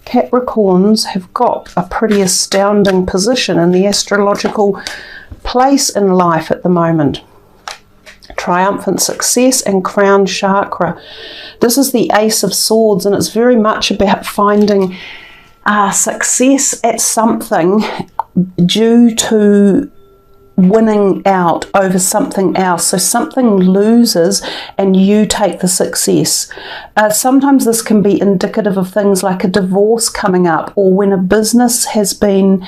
Capricorns have got a pretty astounding position in the astrological place in life at the moment. Triumphant success and crown chakra. This is the Ace of Swords, and it's very much about finding success at something due to winning out over something else. So something loses and you take the success. Sometimes this can be indicative of things like a divorce coming up, or when a business has been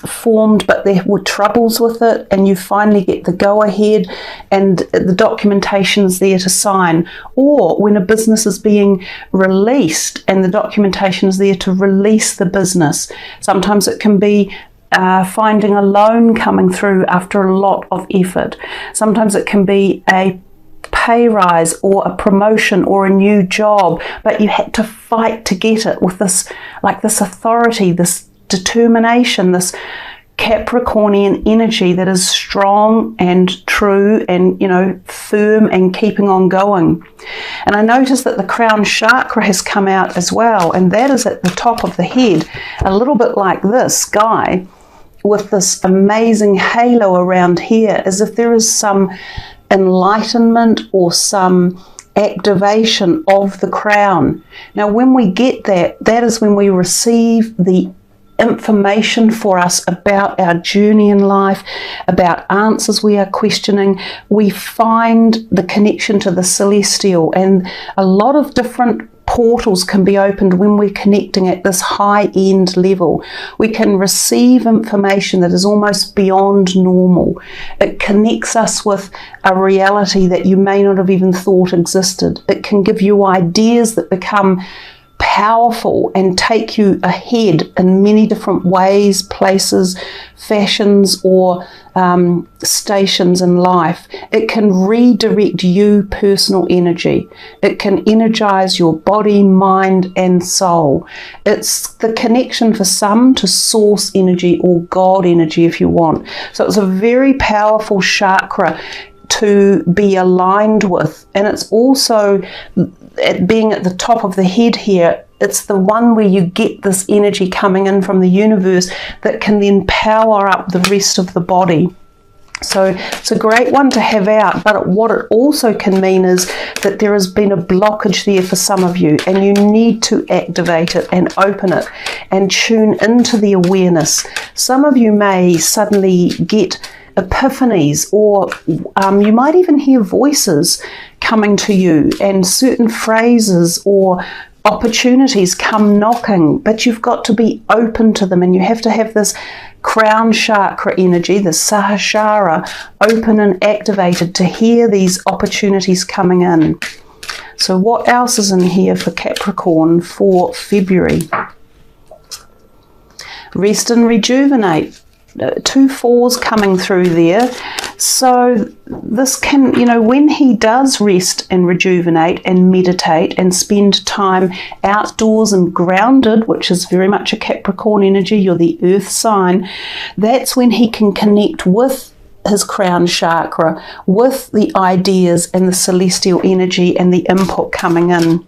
formed but there were troubles with it and you finally get the go-ahead and the documentation's there to sign, or when a business is being released and the documentation is there to release the business. Sometimes it can be finding a loan coming through after a lot of effort. Sometimes it can be a pay rise or a promotion or a new job, but you had to fight to get it with this, like this authority, this determination, this Capricornian energy that is strong and true and, you know, firm and keeping on going. And I noticed that the crown chakra has come out as well, and that is at the top of the head, a little bit like this guy with this amazing halo around here, as if there is some enlightenment or some activation of the crown. Now when we get that, that is when we receive the information for us about our journey in life, about answers we are questioning. We find the connection to the celestial, and a lot of different portals can be opened when we're connecting at this high-end level. We can receive information that is almost beyond normal. It connects us with a reality that you may not have even thought existed. It can give you ideas that become powerful and take you ahead in many different ways, places, fashions, or stations in life. It can redirect you personal energy. It can energize your body, mind, and soul. It's the connection for some to source energy or God energy if you want. So it's a very powerful chakra to be aligned with, and it's also being at the top of the head here. It's the one where you get this energy coming in from the universe that can then power up the rest of the body. So it's a great one to have out, but what it also can mean is that there has been a blockage there for some of you, and you need to activate it and open it and tune into the awareness. Some of you may suddenly get epiphanies, or you might even hear voices coming to you, and certain phrases or opportunities come knocking, but you've got to be open to them, and you have to have this crown chakra energy, the Sahasrara, open and activated to hear these opportunities coming in. So what else is in here for Capricorn for February? Rest and rejuvenate. 2 4s coming through there. So this can, you know, when he does rest and rejuvenate and meditate and spend time outdoors and grounded, which is very much a Capricorn energy, you're the earth sign, that's when he can connect with his crown chakra, with the ideas and the celestial energy and the input coming in.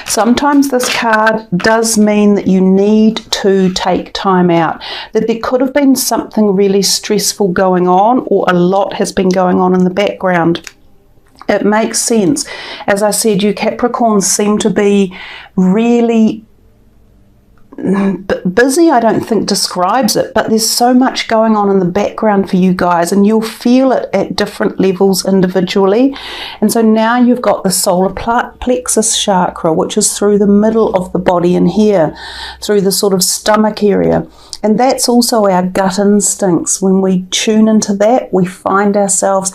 Sometimes this card does mean that you need to take time out, that there could have been something really stressful going on, or a lot has been going on in the background. It makes sense. As I said, you Capricorns seem to be really busy. I don't think describes it, but there's so much going on in the background for you guys, and you'll feel it at different levels individually. And so now you've got the solar plexus chakra, which is through the middle of the body and here through the sort of stomach area, and that's also our gut instincts. When we tune into that, we find ourselves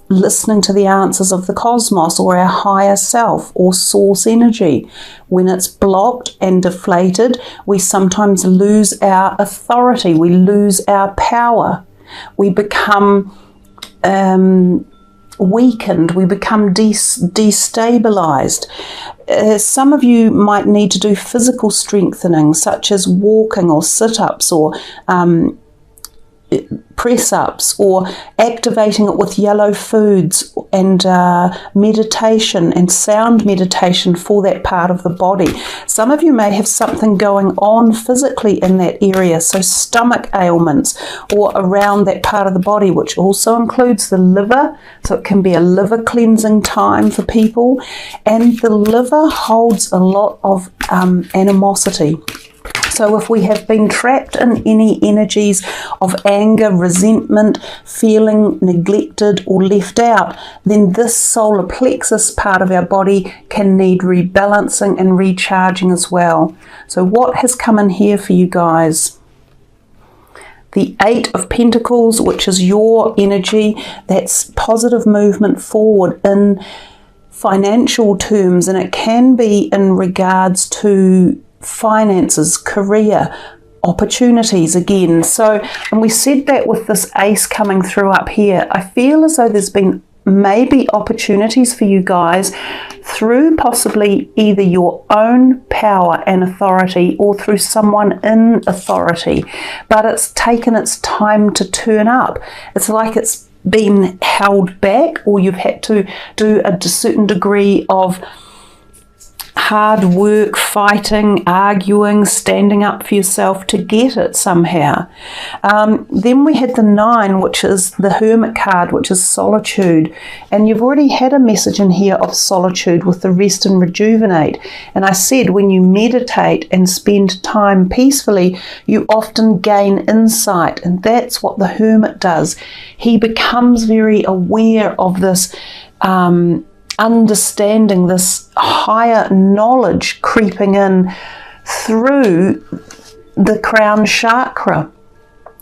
listening to the answers of the cosmos, or our higher self, or source energy. When it's blocked and deflated, we sometimes lose our authority, we lose our power, we become weakened, we become destabilized. Some of you might need to do physical strengthening, such as walking or sit-ups, or press-ups, or activating it with yellow foods and meditation and sound meditation for that part of the body. Some of you may have something going on physically in that area, so stomach ailments or around that part of the body, which also includes the liver, so it can be a liver cleansing time for people. And the liver holds a lot of animosity. So if we have been trapped in any energies of anger, resentment, feeling neglected or left out, then this solar plexus part of our body can need rebalancing and recharging as well. So what has come in here for you guys? The Eight of Pentacles, which is your energy, that's positive movement forward in financial terms, and it can be in regards to finances, career, opportunities again. So, and we said that with this ace coming through up here, I feel as though there's been maybe opportunities for you guys through possibly either your own power and authority or through someone in authority, but it's taken its time to turn up. It's like it's been held back, or you've had to do a certain degree of hard work, fighting, arguing, standing up for yourself to get it somehow. Then we had the 9, which is the Hermit card, which is solitude. And you've already had a message in here of solitude with the rest and rejuvenate. And I said when you meditate and spend time peacefully, you often gain insight. And that's what the Hermit does. He becomes very aware of this understanding, this higher knowledge creeping in through the crown chakra,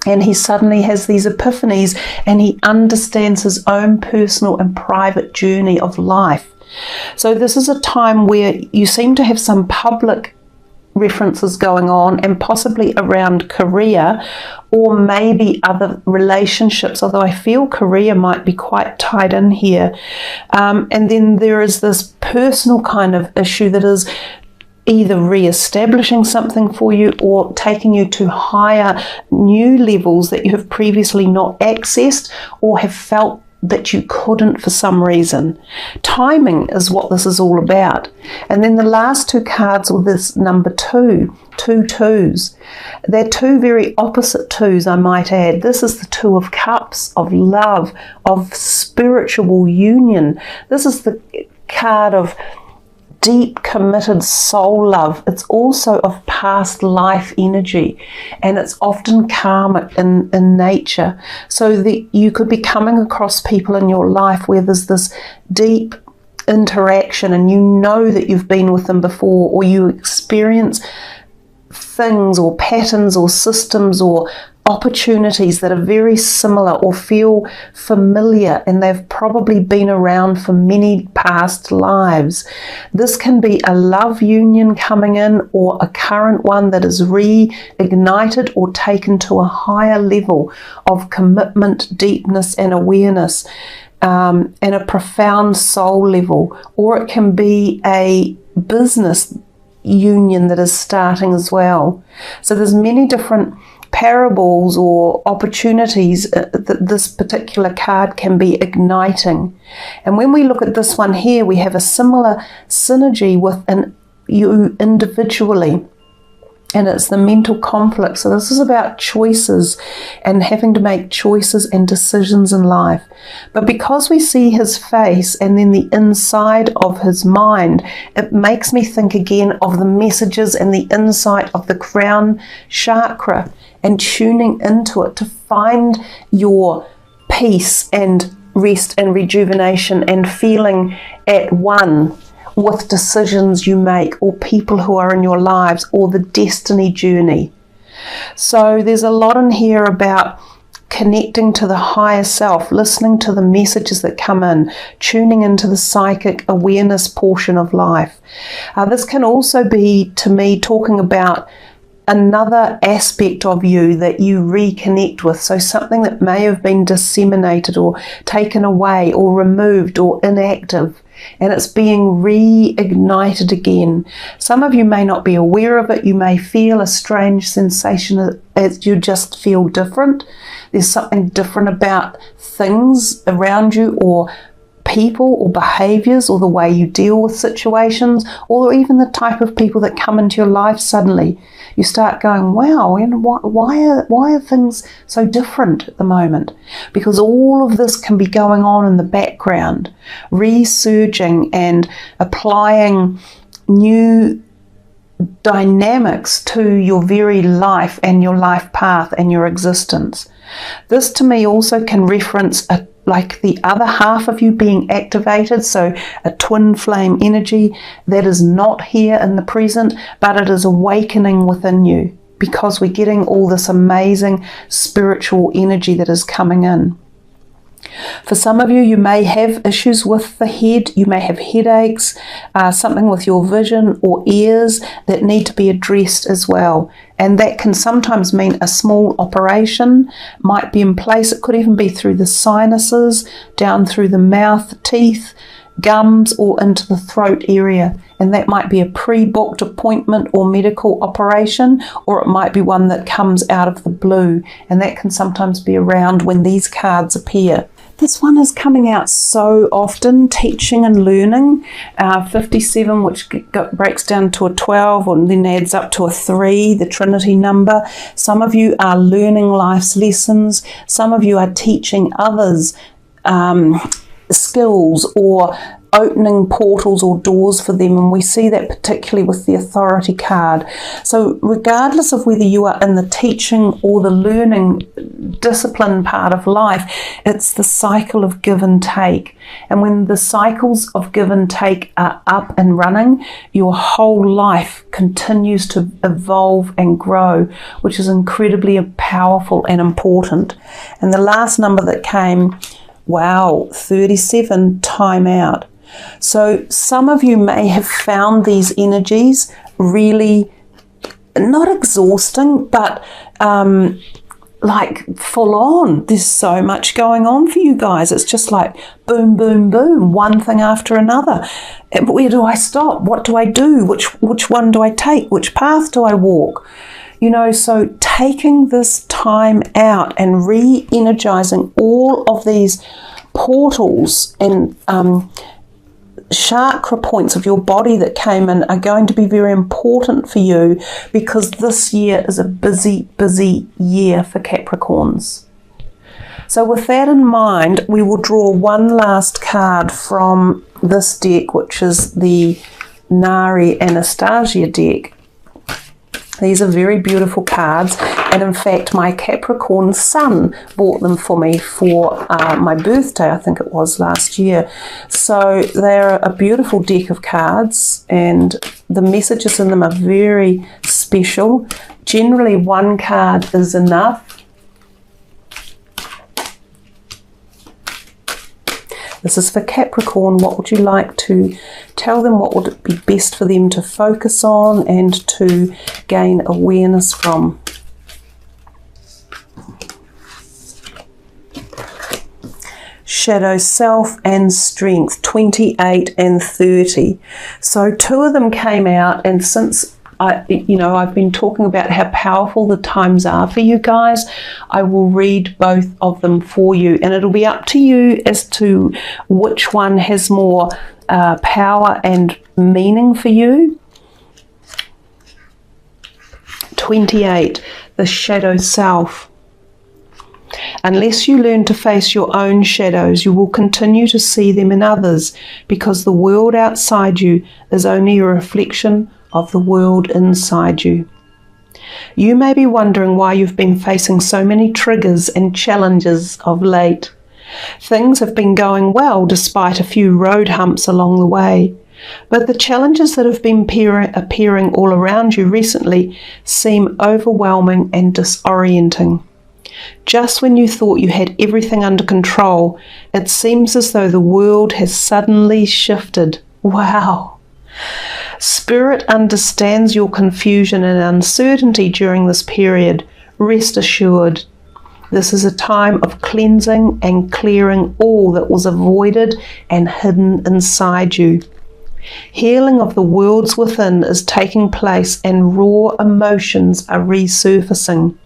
and he suddenly has these epiphanies and he understands his own personal and private journey of life. So this is a time where you seem to have some public references going on, and possibly around career or maybe other relationships, although I feel career might be quite tied in here. And then there is this personal kind of issue that is either re-establishing something for you or taking you to higher new levels that you have previously not accessed or have felt that you couldn't for some reason. Timing is what this is all about. And then the last 2 cards were this number 2, 2 twos. They're 2 very opposite 2s, I might add. This is the 2 of Cups, of love, of spiritual union. This is the card of deep committed soul love. It's also of past life energy, and it's often karmic in nature, so that you could be coming across people in your life where there's this deep interaction and you know that you've been with them before, or you experience things or patterns or systems or opportunities that are very similar or feel familiar, and they've probably been around for many past lives. This can be a love union coming in, or a current one that is reignited or taken to a higher level of commitment, deepness and awareness, and a profound soul level. Or it can be a business union that is starting as well. So there's many different parables or opportunities that this particular card can be igniting. And when we look at this one here, we have a similar synergy with you individually, and it's the mental conflict. So this is about choices and having to make choices and decisions in life. But because we see his face and then the inside of his mind, it makes me think again of the messages and the insight of the crown chakra, and tuning into it to find your peace and rest and rejuvenation and feeling at one with decisions you make or people who are in your lives or the destiny journey. So there's a lot in here about connecting to the higher self, listening to the messages that come in, tuning into the psychic awareness portion of life. This can also be, to me, talking about another aspect of you that you reconnect with. So something that may have been disseminated or taken away or removed or inactive. and it's being reignited again. Some of you may not be aware of it. You may feel a strange sensation as you just feel different. There's something different about things around you, or people, or behaviors, or the way you deal with situations, or even the type of people that come into your life suddenly. You start going, wow, why are things so different at the moment? Because all of this can be going on in the background, resurging and applying new dynamics to your very life and your life path and your existence. This to me also can reference like the other half of you being activated, so a twin flame energy that is not here in the present, but it is awakening within you, because we're getting all this amazing spiritual energy that is coming in. For some of you, you may have issues with the head. You may have headaches, something with your vision or ears that need to be addressed as well. And that can sometimes mean a small operation might be in place. It could even be through the sinuses, down through the mouth, teeth, gums, or into the throat area. And that might be a pre-booked appointment or medical operation, or it might be one that comes out of the blue. And that can sometimes be around when these cards appear. This one is coming out so often, teaching and learning. 57, which breaks down to a 12 and then adds up to a 3, the Trinity number. Some of you are learning life's lessons. Some of you are teaching others skills, or opening portals or doors for them, and we see that particularly with the Authority card. So regardless of whether you are in the teaching or the learning discipline part of life, it's the cycle of give and take. And when the cycles of give and take are up and running, your whole life continues to evolve and grow, which is incredibly powerful and important. And the last number that came, wow, 37, time out. So some of you may have found these energies really not exhausting, but like full on. There's so much going on for you guys. It's just like boom, boom, boom, one thing after another. Where do I stop? What do I do? Which one do I take? Which path do I walk? You know, so taking this time out and re-energizing all of these portals and chakra points of your body that came in are going to be very important for you, because this year is a busy, busy year for Capricorns. So with that in mind, we will draw one last card from this deck, which is the Nari Anastasia deck. These are very beautiful cards, and in fact my Capricorn sun bought them for me for my birthday, I think it was last year. So they're a beautiful deck of cards, and the messages in them are very special. Generally one card is enough. This is for Capricorn. What would you like to tell them? What would it be best for them to focus on and to gain awareness from? Shadow self and strength, 28 and 30. So two of them came out, and since I've been talking about how powerful the times are for you guys, I will read both of them for you, and it'll be up to you as to which one has more power and meaning for you. 28, the shadow self. Unless you learn to face your own shadows, you will continue to see them in others, because the world outside you is only a reflection of the world inside you. You may be wondering why you've been facing so many triggers and challenges of late. Things have been going well despite a few road humps along the way, but the challenges that have been appearing all around you recently seem overwhelming and disorienting. Just when you thought you had everything under control, it seems as though the world has suddenly shifted. Wow! Spirit understands your confusion and uncertainty during this period. Rest assured. This is a time of cleansing and clearing all that was avoided and hidden inside you. Healing of the worlds within is taking place and raw emotions are resurfacing.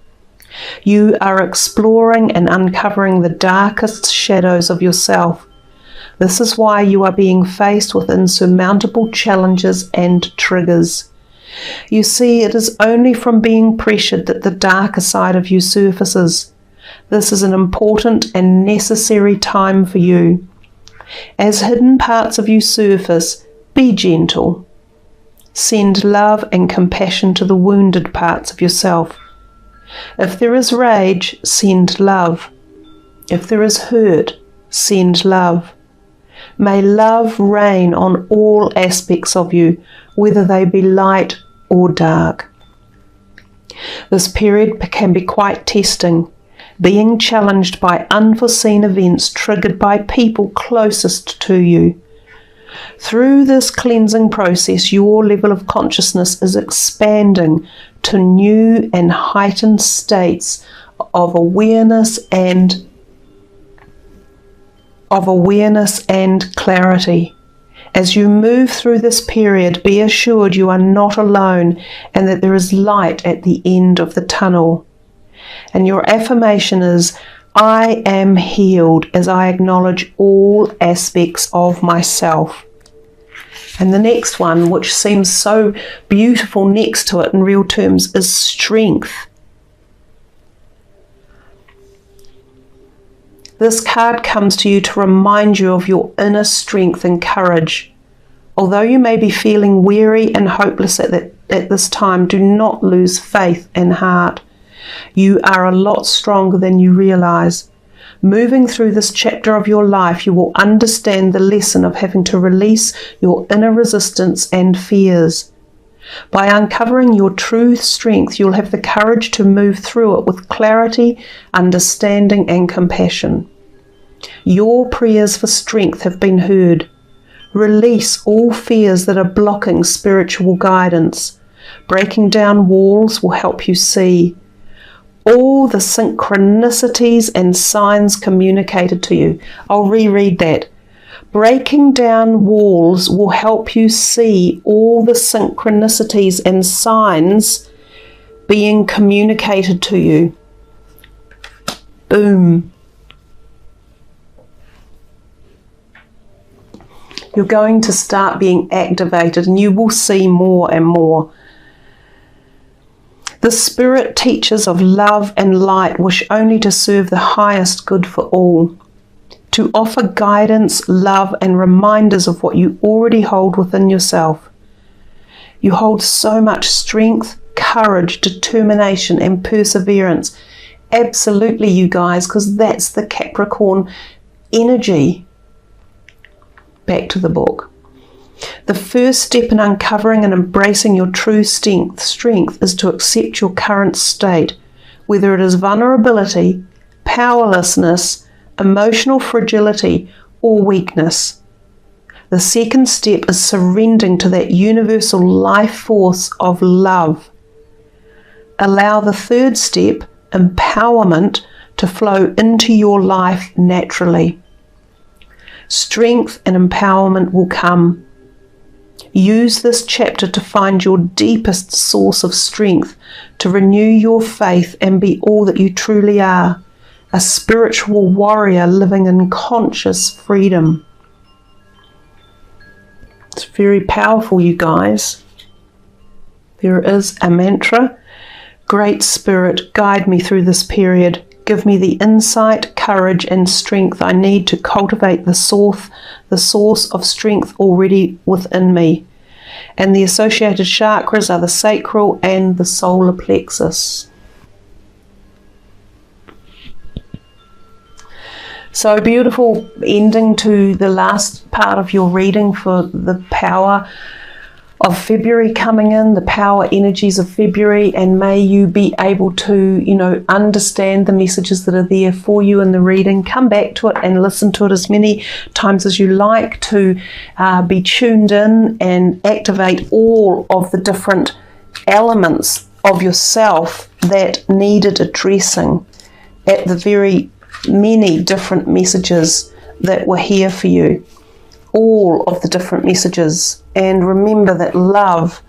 You are exploring and uncovering the darkest shadows of yourself. This is why you are being faced with insurmountable challenges and triggers. You see, it is only from being pressured that the darker side of you surfaces. This is an important and necessary time for you. As hidden parts of you surface, be gentle. Send love and compassion to the wounded parts of yourself. If there is rage, send love. If there is hurt, send love. May love reign on all aspects of you, whether they be light or dark. This period can be quite testing, being challenged by unforeseen events triggered by people closest to you. Through this cleansing process, your level of consciousness is expanding to new and heightened states of awareness and clarity. As you move through this period, be assured you are not alone and that there is light at the end of the tunnel. And your affirmation is, I am healed as I acknowledge all aspects of myself. And the next one, which seems so beautiful next to it in real terms, is strength. This card comes to you to remind you of your inner strength and courage. Although you may be feeling weary and hopeless at this time, do not lose faith and heart. You are a lot stronger than you realize. Moving through this chapter of your life, you will understand the lesson of having to release your inner resistance and fears. By uncovering your true strength, you'll have the courage to move through it with clarity, understanding, and compassion. Your prayers for strength have been heard. Release all fears that are blocking spiritual guidance. Breaking down walls will help you see all the synchronicities and signs communicated to you. I'll reread that. Breaking down walls will help you see all the synchronicities and signs being communicated to you. Boom. You're going to start being activated and you will see more and more. The Spirit teachers of love and light wish only to serve the highest good for all, to offer guidance, love, and reminders of what you already hold within yourself. You hold so much strength, courage, determination, and perseverance. Absolutely, you guys, because that's the Capricorn energy. Back to the book. The first step in uncovering and embracing your true strength is to accept your current state, whether it is vulnerability, powerlessness, emotional fragility, or weakness. The second step is surrendering to that universal life force of love. Allow the third step, empowerment, to flow into your life naturally. Strength and empowerment will come. Use this chapter to find your deepest source of strength, to renew your faith and be all that you truly are, a spiritual warrior living in conscious freedom. It's very powerful, you guys. There is a mantra. Great Spirit, guide me through this period. Give me the insight, courage, and strength I need to cultivate the source of strength already within me. And the associated chakras are the sacral and the solar plexus. So beautiful ending to the last part of your reading for the power of February coming in, the power energies of February, and may you be able to, understand the messages that are there for you in the reading. Come back to it and listen to it as many times as you like to be tuned in and activate all of the different elements of yourself that needed addressing. at the very many different messages that were here for you. All of the different messages. And remember that love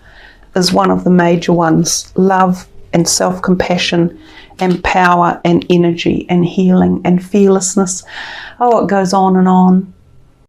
is one of the major ones. Love and self-compassion and power and energy and healing and fearlessness. Oh, it goes on and on.